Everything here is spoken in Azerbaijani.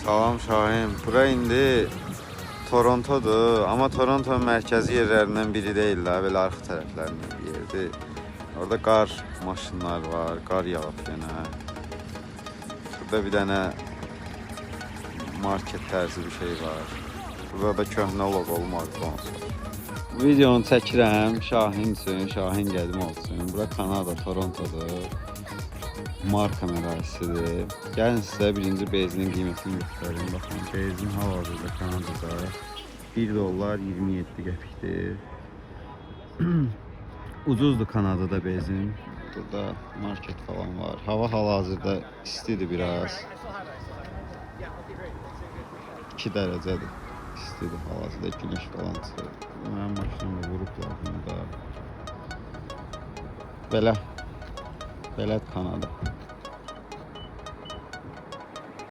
Salam Şahin. Bura indi Toronto'dur. Ama Toronto'nun mərkəzi yerlərindən biri deyil də. Belə arxa tərəflərindən bir yerdir. Orada qar maşınlar var. Qar yağıb yenə. Burada bir dənə market tərzi bir şey var. Burada da köhnə loqolu McDonald's var. Videonu çəkirəm Şahin üçün. Şahin qədim olsun. Bura Kanada, Toronto'dur. Marka mərazisidir. Gəlin sizə birinci benzinin qiymətini göstərim. Baxın, benzin hal-hazırda Kanadada $1 27 qəpikdir. Ucuzdur Kanadada benzin. Burada market falan var. Hava hal-hazırda istidir biraz. 2 dərəcədir. İstidir hal-hazırda, güneş falan çıxır. Mənim maşınımı vurublar bunu da. Belə Kanada.